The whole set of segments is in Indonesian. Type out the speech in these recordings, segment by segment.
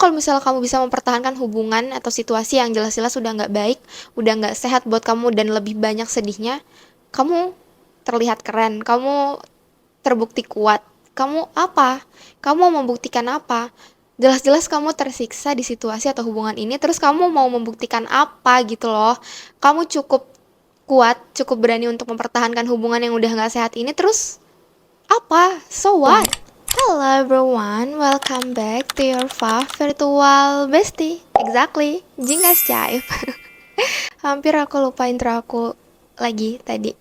kalau misalnya kamu bisa mempertahankan hubungan atau situasi yang jelas-jelas udah nggak baik, udah nggak sehat buat kamu dan lebih banyak sedihnya, kamu terlihat keren, kamu terbukti kuat. Kamu apa? Kamu mau membuktikan apa? Jelas-jelas kamu tersiksa di situasi atau hubungan ini, terus kamu mau membuktikan apa gitu loh. Kamu cukup kuat, cukup berani untuk mempertahankan hubungan yang udah gak sehat ini, terus apa? So what? Hello everyone, welcome back to your virtual bestie. Exactly, Jingas Caif. Hampir aku lupa intro aku lagi tadi.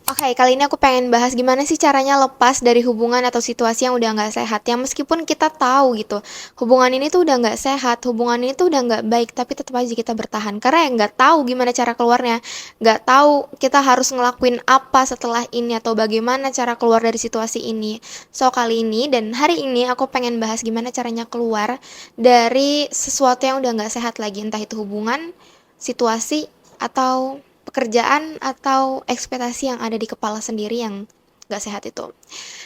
Oke, kali ini aku pengen bahas gimana sih caranya lepas dari hubungan atau situasi yang udah nggak sehat. Yang meskipun kita tahu gitu, hubungan ini tuh udah nggak sehat, hubungan ini tuh udah nggak baik, tapi tetap aja kita bertahan. Karena ya nggak tahu gimana cara keluarnya, nggak tahu kita harus ngelakuin apa setelah ini atau bagaimana cara keluar dari situasi ini. So kali ini dan hari ini aku pengen bahas gimana caranya keluar dari sesuatu yang udah nggak sehat lagi, entah itu hubungan, situasi, atau pekerjaan atau ekspektasi yang ada di kepala sendiri yang gak sehat itu.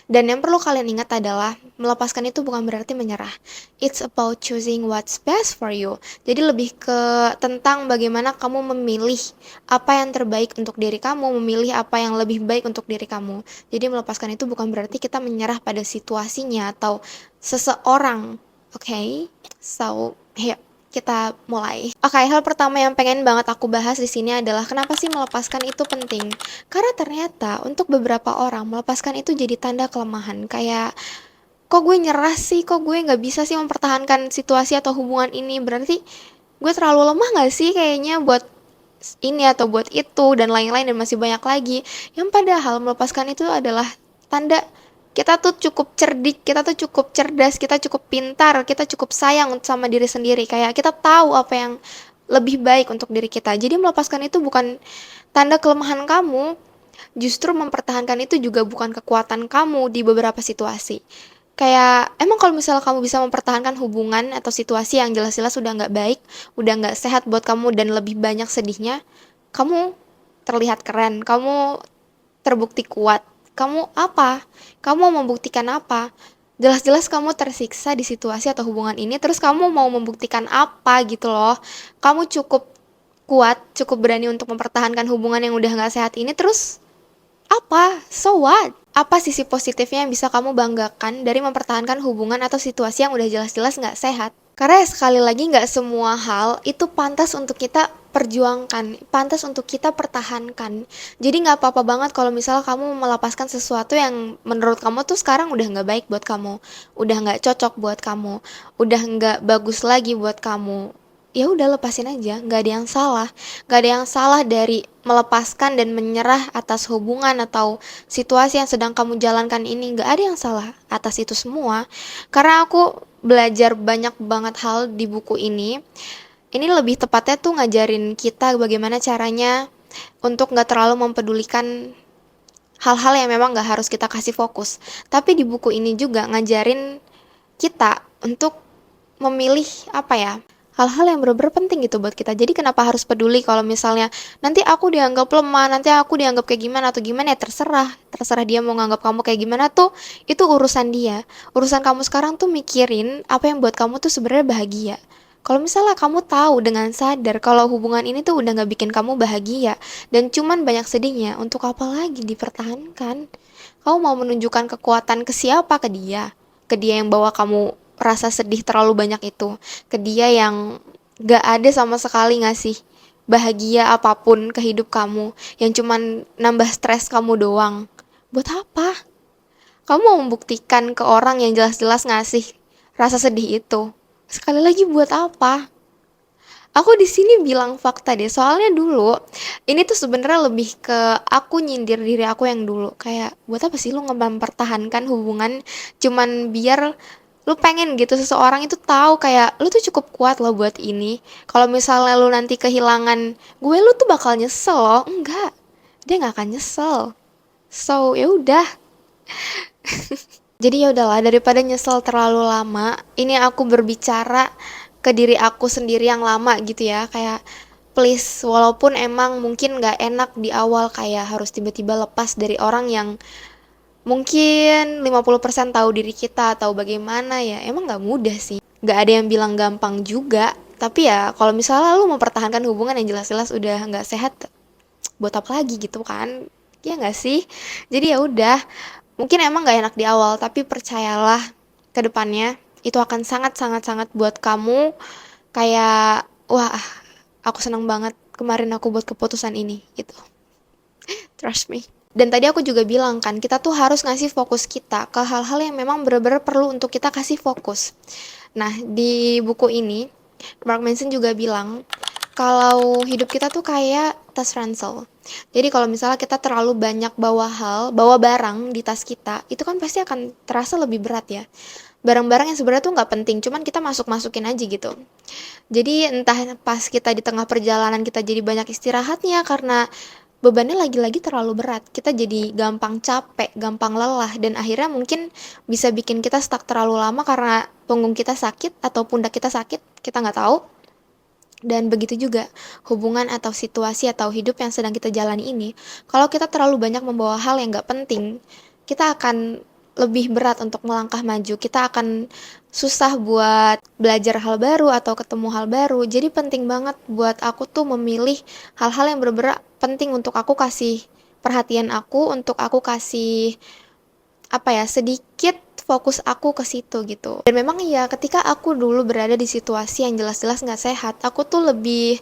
Dan yang perlu kalian ingat adalah melepaskan itu bukan berarti menyerah. It's about choosing what's best for you. Jadi lebih ke tentang bagaimana kamu memilih apa yang terbaik untuk diri kamu, memilih apa yang lebih baik untuk diri kamu. Jadi melepaskan itu bukan berarti kita menyerah pada situasinya atau seseorang. Okay? So, here kita mulai. Oke, hal pertama yang pengen banget aku bahas di sini adalah kenapa sih melepaskan itu penting? Karena ternyata untuk beberapa orang melepaskan itu jadi tanda kelemahan. Kayak kok gue nyerah sih, kok gue nggak bisa sih mempertahankan situasi atau hubungan ini. Berarti gue terlalu lemah nggak sih kayaknya buat ini atau buat itu dan lain-lain dan masih banyak lagi. Yang padahal melepaskan itu adalah tanda kita tuh cukup cerdik, kita tuh cukup cerdas, kita cukup pintar, kita cukup sayang sama diri sendiri. Kayak kita tahu apa yang lebih baik untuk diri kita. Jadi melepaskan itu bukan tanda kelemahan kamu, justru mempertahankan itu juga bukan kekuatan kamu di beberapa situasi. Kayak emang kalau misalnya kamu bisa mempertahankan hubungan atau situasi yang jelas-jelas udah nggak baik, udah nggak sehat buat kamu dan lebih banyak sedihnya, kamu terlihat keren, kamu terbukti kuat. Kamu apa? Kamu mau membuktikan apa? Jelas-jelas kamu tersiksa di situasi atau hubungan ini, terus kamu mau membuktikan apa gitu loh. Kamu cukup kuat, cukup berani untuk mempertahankan hubungan yang udah gak sehat ini, terus apa? So what? Apa sisi positifnya yang bisa kamu banggakan dari mempertahankan hubungan atau situasi yang udah jelas-jelas gak sehat? Karena ya sekali lagi gak semua hal itu pantas untuk kita perjuangkan, pantas untuk kita pertahankan. Jadi gak apa-apa banget kalau misalnya kamu melepaskan sesuatu yang menurut kamu tuh sekarang udah gak baik buat kamu, udah gak cocok buat kamu, udah gak bagus lagi buat kamu. Ya udah lepasin aja, nggak ada yang salah, nggak ada yang salah dari melepaskan dan menyerah atas hubungan atau situasi yang sedang kamu jalankan ini, nggak ada yang salah atas itu semua. Karena aku belajar banyak banget hal di buku ini. Ini lebih tepatnya tuh ngajarin kita bagaimana caranya untuk nggak terlalu mempedulikan hal-hal yang memang nggak harus kita kasih fokus. Tapi di buku ini juga ngajarin kita untuk memilih apa ya, hal-hal yang benar-benar penting gitu buat kita. Jadi kenapa harus peduli kalau misalnya nanti aku dianggap lemah, nanti aku dianggap kayak gimana atau gimana, ya terserah dia mau nganggap kamu kayak gimana tuh, itu urusan dia. Urusan kamu sekarang tuh mikirin apa yang buat kamu tuh sebenarnya bahagia. Kalau misalnya kamu tahu dengan sadar kalau hubungan ini tuh udah gak bikin kamu bahagia dan cuman banyak sedihnya, untuk apa lagi dipertahankan? Kamu mau menunjukkan kekuatan ke siapa? Ke dia? Ke dia yang bawa kamu rasa sedih terlalu banyak itu, ke dia yang gak ada sama sekali ngasih bahagia apapun ke hidup kamu, yang cuman nambah stres kamu doang. Buat apa? Kamu mau membuktikan ke orang yang jelas-jelas ngasih rasa sedih itu. Sekali lagi buat apa? Aku di sini bilang fakta deh, soalnya dulu ini tuh sebenarnya lebih ke aku nyindir diri aku yang dulu, kayak buat apa sih lu mempertahankan hubungan cuman biar lu pengen gitu seseorang itu tahu kayak lu tuh cukup kuat loh buat ini. Kalau misalnya lu nanti kehilangan gue, lu tuh bakal nyesel loh. Enggak, dia nggak akan nyesel. So ya udah. Jadi ya udahlah, daripada nyesel terlalu lama, ini aku berbicara ke diri aku sendiri yang lama gitu ya, kayak please, walaupun emang mungkin gak enak di awal kayak harus tiba-tiba lepas dari orang yang mungkin 50% tahu diri kita atau bagaimana, ya emang gak mudah sih. Gak ada yang bilang gampang juga, tapi ya kalau misalnya lu mempertahankan hubungan yang jelas-jelas udah nggak sehat, buat apa lagi gitu kan? Ya nggak sih? Jadi ya udah, mungkin emang nggak enak di awal, tapi percayalah ke depannya itu akan sangat-sangat-sangat buat kamu kayak wah, aku senang banget kemarin aku buat keputusan ini gitu. Trust me. Dan tadi aku juga bilang kan, kita tuh harus ngasih fokus kita ke hal-hal yang memang benar-benar perlu untuk kita kasih fokus. Nah, di buku ini, Mark Manson juga bilang, kalau hidup kita tuh kayak tas ransel. Jadi kalau misalnya kita terlalu banyak bawa barang di tas kita, itu kan pasti akan terasa lebih berat ya. Barang-barang yang sebenarnya tuh nggak penting, cuman kita masukin aja gitu. Jadi entah pas kita di tengah perjalanan kita jadi banyak istirahatnya karena bebannya lagi-lagi terlalu berat. Kita jadi gampang capek, gampang lelah, dan akhirnya mungkin bisa bikin kita stuck terlalu lama karena punggung kita sakit atau pundak kita sakit, kita nggak tahu. Dan begitu juga hubungan atau situasi atau hidup yang sedang kita jalani ini, kalau kita terlalu banyak membawa hal yang gak penting, kita akan lebih berat untuk melangkah maju. Kita akan susah buat belajar hal baru atau ketemu hal baru. Jadi penting banget buat aku tuh memilih hal-hal yang bener-bener penting untuk aku kasih perhatian aku, untuk aku kasih sedikit fokus aku ke situ gitu. Dan memang iya, ketika aku dulu berada di situasi yang jelas-jelas nggak sehat, aku tuh lebih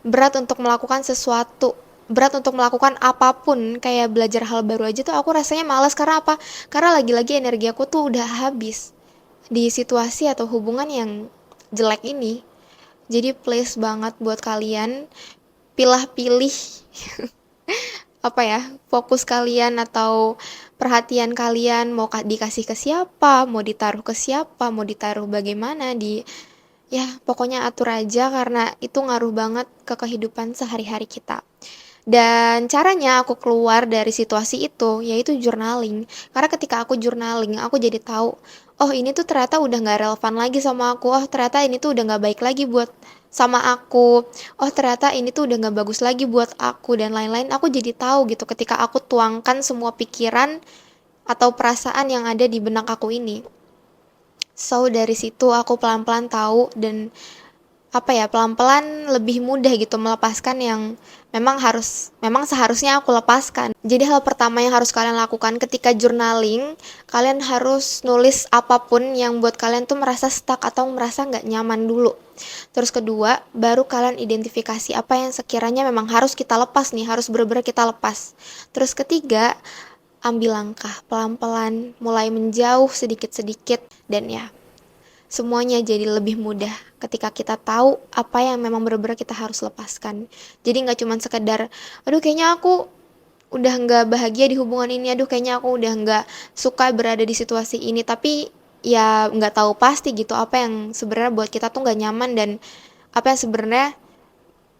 berat untuk melakukan sesuatu, berat untuk melakukan apapun, kayak belajar hal baru aja tuh aku rasanya malas. Karena apa? Karena lagi-lagi energi aku tuh udah habis di situasi atau hubungan yang jelek ini. Jadi please banget buat kalian, pilih-pilih fokus kalian atau perhatian kalian mau dikasih ke siapa, mau ditaruh ke siapa, mau ditaruh bagaimana ya pokoknya atur aja karena itu ngaruh banget ke kehidupan sehari-hari kita. Dan caranya aku keluar dari situasi itu yaitu journaling. Karena ketika aku journaling, aku jadi tahu, oh ini tuh ternyata udah gak relevan lagi sama aku. Oh ternyata ini tuh udah gak baik lagi buat sama aku. Oh ternyata ini tuh udah gak bagus lagi buat aku dan lain-lain. Aku jadi tahu gitu ketika aku tuangkan semua pikiran atau perasaan yang ada di benak aku ini. So dari situ aku pelan-pelan tahu dan pelan-pelan lebih mudah gitu melepaskan yang memang seharusnya aku lepaskan. Jadi hal pertama yang harus kalian lakukan ketika journaling, kalian harus nulis apapun yang buat kalian tuh merasa stuck atau merasa nggak nyaman dulu. Terus kedua, baru kalian identifikasi apa yang sekiranya memang harus kita lepas nih, harus benar-benar kita lepas. Terus ketiga, ambil langkah pelan-pelan, mulai menjauh sedikit-sedikit, dan ya semuanya jadi lebih mudah ketika kita tahu apa yang memang benar-benar kita harus lepaskan. Jadi nggak cuma sekedar, aduh kayaknya aku udah nggak bahagia di hubungan ini, aduh kayaknya aku udah nggak suka berada di situasi ini, tapi ya nggak tahu pasti gitu apa yang sebenarnya buat kita tuh nggak nyaman dan apa yang sebenarnya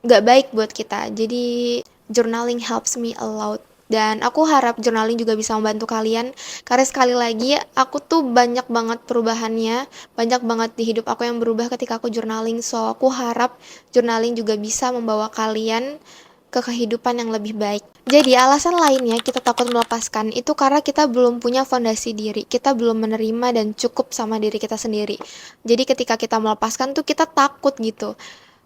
nggak baik buat kita. Jadi journaling helps me a lot. Dan aku harap journaling juga bisa membantu kalian. Karena sekali lagi aku tuh banyak banget perubahannya. Banyak banget di hidup aku yang berubah ketika aku journaling. So aku harap journaling juga bisa membawa kalian ke kehidupan yang lebih baik. Jadi alasan lainnya kita takut melepaskan itu karena kita belum punya fondasi diri. Kita belum menerima dan cukup sama diri kita sendiri. Jadi ketika kita melepaskan tuh kita takut gitu.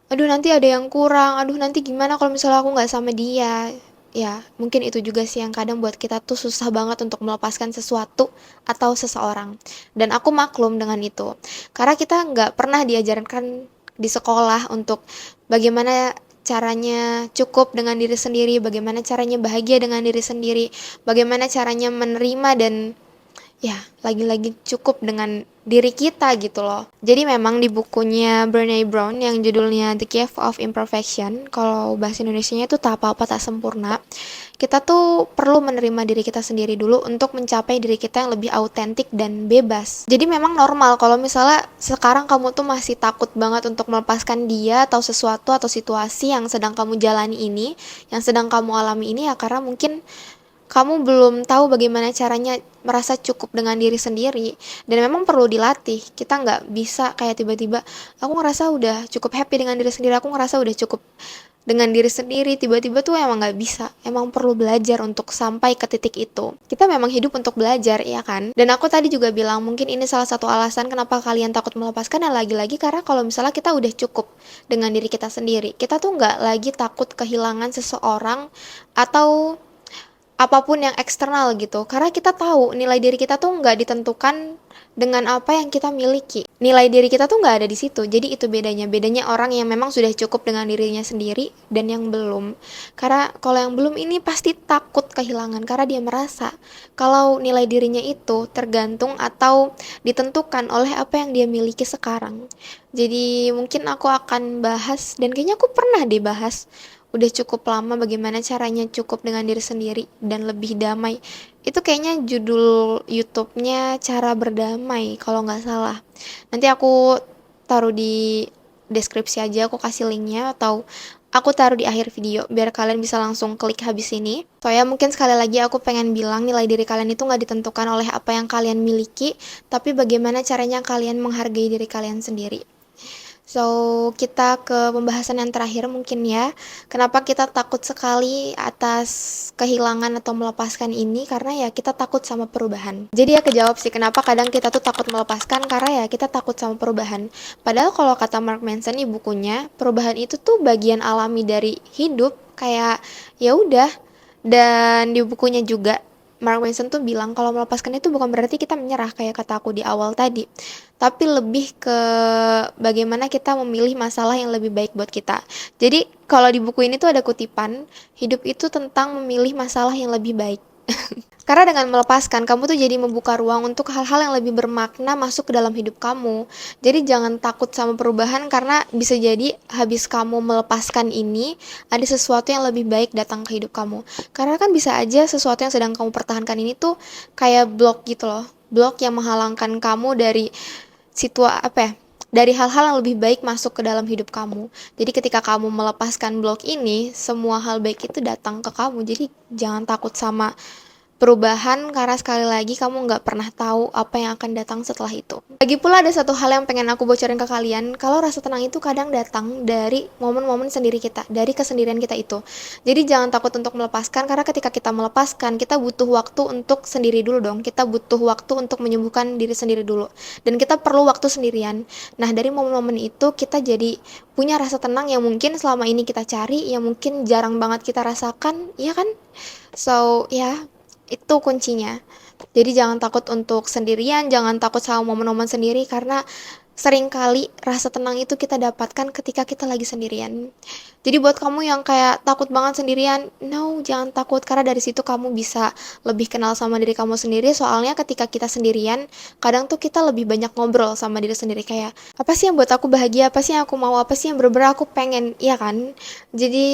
Aduh nanti ada yang kurang, aduh nanti gimana kalau misalnya aku gak sama dia. Ya mungkin itu juga sih yang kadang buat kita tuh susah banget untuk melepaskan sesuatu atau seseorang. Dan aku maklum dengan itu, karena kita gak pernah diajarkan di sekolah untuk bagaimana caranya cukup dengan diri sendiri, bagaimana caranya bahagia dengan diri sendiri, bagaimana caranya menerima dan ya lagi-lagi cukup dengan diri kita gitu loh. Jadi memang di bukunya Brené Brown yang judulnya The Gift of Imperfection, kalau bahasa Indonesianya itu tak apa-apa tak sempurna, kita tuh perlu menerima diri kita sendiri dulu untuk mencapai diri kita yang lebih autentik dan bebas. Jadi memang normal kalau misalnya sekarang kamu tuh masih takut banget untuk melepaskan dia atau sesuatu atau situasi yang sedang kamu jalani ini, yang sedang kamu alami ini, ya karena mungkin kamu belum tahu bagaimana caranya merasa cukup dengan diri sendiri. Dan memang perlu dilatih. Kita nggak bisa kayak tiba-tiba aku ngerasa udah cukup happy dengan diri sendiri, aku ngerasa udah cukup dengan diri sendiri, tiba-tiba tuh emang nggak bisa. Emang perlu belajar untuk sampai ke titik itu. Kita memang hidup untuk belajar, ya kan? Dan aku tadi juga bilang mungkin ini salah satu alasan kenapa kalian takut melepaskan, ya lagi-lagi karena kalau misalnya kita udah cukup dengan diri kita sendiri, kita tuh nggak lagi takut kehilangan seseorang atau apapun yang eksternal gitu, karena kita tahu nilai diri kita tuh nggak ditentukan dengan apa yang kita miliki. Nilai diri kita tuh nggak ada di situ. Jadi itu bedanya orang yang memang sudah cukup dengan dirinya sendiri dan yang belum. Karena kalau yang belum ini pasti takut kehilangan, karena dia merasa kalau nilai dirinya itu tergantung atau ditentukan oleh apa yang dia miliki sekarang. Jadi mungkin aku akan bahas, dan kayaknya aku pernah dibahas udah cukup lama, bagaimana caranya cukup dengan diri sendiri dan lebih damai. Itu kayaknya judul YouTube-nya Cara Berdamai kalau nggak salah. Nanti aku taruh di deskripsi aja, aku kasih linknya, atau aku taruh di akhir video biar kalian bisa langsung klik habis ini. Soalnya mungkin sekali lagi aku pengen bilang nilai diri kalian itu nggak ditentukan oleh apa yang kalian miliki, tapi bagaimana caranya kalian menghargai diri kalian sendiri. So, kita ke pembahasan yang terakhir mungkin ya. Kenapa kita takut sekali atas kehilangan atau melepaskan ini? Karena ya kita takut sama perubahan. Jadi ya kejawab sih kenapa kadang kita tuh takut melepaskan, karena ya kita takut sama perubahan. Padahal kalau kata Mark Manson di bukunya, perubahan itu tuh bagian alami dari hidup, kayak ya udah. Dan di bukunya juga Mark Manson tuh bilang kalau melepaskan itu bukan berarti kita menyerah kayak kata aku di awal tadi, tapi lebih ke bagaimana kita memilih masalah yang lebih baik buat kita. Jadi kalau di buku ini tuh ada kutipan, hidup itu tentang memilih masalah yang lebih baik. Karena dengan melepaskan, kamu tuh jadi membuka ruang untuk hal-hal yang lebih bermakna masuk ke dalam hidup kamu. Jadi jangan takut sama perubahan, karena bisa jadi habis kamu melepaskan ini, ada sesuatu yang lebih baik datang ke hidup kamu. Karena kan bisa aja sesuatu yang sedang kamu pertahankan ini tuh kayak blok gitu loh. Blok yang menghalangkan kamu dari dari hal-hal yang lebih baik masuk ke dalam hidup kamu. Jadi ketika kamu melepaskan blok ini, semua hal baik itu datang ke kamu. Jadi jangan takut sama perubahan, karena sekali lagi kamu nggak pernah tahu apa yang akan datang setelah itu. Lagi pula ada satu hal yang pengen aku bocorin ke kalian, kalau rasa tenang itu kadang datang dari momen-momen sendiri kita, dari kesendirian kita itu. Jadi jangan takut untuk melepaskan, karena ketika kita melepaskan, kita butuh waktu untuk sendiri dulu dong. Kita butuh waktu untuk menyembuhkan diri sendiri dulu. Dan kita perlu waktu sendirian. Nah, dari momen-momen itu kita jadi punya rasa tenang yang mungkin selama ini kita cari, yang mungkin jarang banget kita rasakan, ya kan? So, ya, itu kuncinya. Jadi jangan takut untuk sendirian, jangan takut sama momen-momen sendiri, karena seringkali rasa tenang itu kita dapatkan ketika kita lagi sendirian. Jadi buat kamu yang kayak takut banget sendirian, no, jangan takut, karena dari situ kamu bisa lebih kenal sama diri kamu sendiri. Soalnya ketika kita sendirian, kadang tuh kita lebih banyak ngobrol sama diri sendiri, kayak apa sih yang buat aku bahagia, apa sih yang aku mau, apa sih yang bener-bener aku pengen, iya kan? Jadi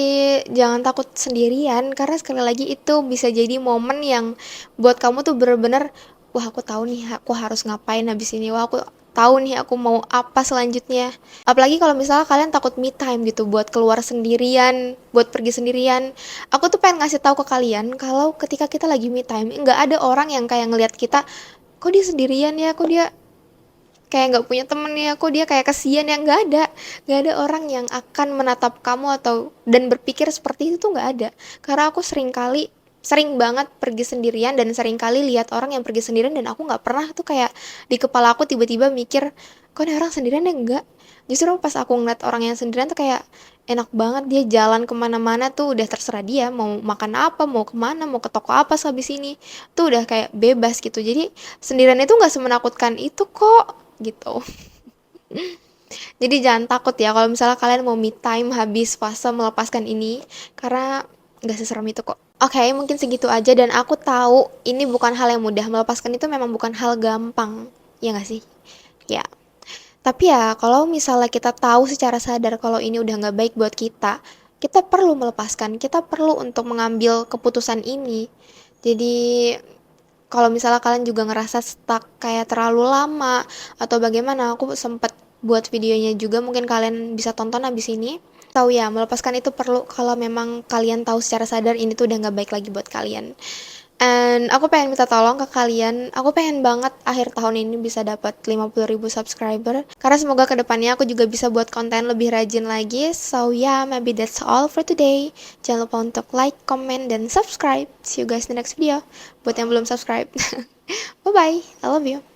jangan takut sendirian, karena sekali lagi itu bisa jadi momen yang buat kamu tuh bener-bener, wah aku tahu nih aku harus ngapain habis ini, wah aku tahu nih aku mau apa selanjutnya. Apalagi kalau misalnya kalian takut me time gitu, buat keluar sendirian, buat pergi sendirian. Aku tuh pengen ngasih tahu ke kalian kalau ketika kita lagi me time, nggak ada orang yang kayak ngelihat kita, kok dia sendirian ya, kok dia kayak nggak punya temen ya, kok dia kayak kesian ya. Nggak ada orang yang akan menatap kamu atau dan berpikir seperti itu tuh nggak ada. Karena aku sering banget pergi sendirian, dan sering kali lihat orang yang pergi sendirian, dan aku nggak pernah tuh kayak di kepala aku tiba-tiba mikir, kok ada orang sendirian ya, enggak. Justru pas aku ngeliat orang yang sendirian tuh kayak enak banget, dia jalan kemana-mana tuh udah terserah dia mau makan apa, mau kemana, mau ke toko apa sehabis ini, tuh udah kayak bebas gitu. Jadi sendirian itu nggak semenakutkan itu kok, gitu. Jadi jangan takut ya kalau misalnya kalian mau me time habis fase melepaskan ini, karena nggak seserem itu kok. Oke, mungkin segitu aja, dan aku tahu ini bukan hal yang mudah. Melepaskan itu memang bukan hal gampang, ya nggak sih? Ya. Tapi ya kalau misalnya kita tahu secara sadar kalau ini udah nggak baik buat kita perlu melepaskan, kita perlu untuk mengambil keputusan ini. Jadi kalau misalnya kalian juga ngerasa stuck kayak terlalu lama atau bagaimana, aku sempet buat videonya juga, mungkin kalian bisa tonton abis ini. Tahu ya, melepaskan itu perlu kalau memang kalian tahu secara sadar ini tuh udah nggak baik lagi buat kalian. And aku pengen minta tolong ke kalian, aku pengen banget akhir tahun ini bisa dapat 50.000 subscriber. Karena semoga kedepannya aku juga bisa buat konten lebih rajin lagi. So yeah, maybe that's all for today. Jangan lupa untuk like, comment, dan subscribe. See you guys in the next video. Buat yang belum subscribe. Bye-bye, I love you.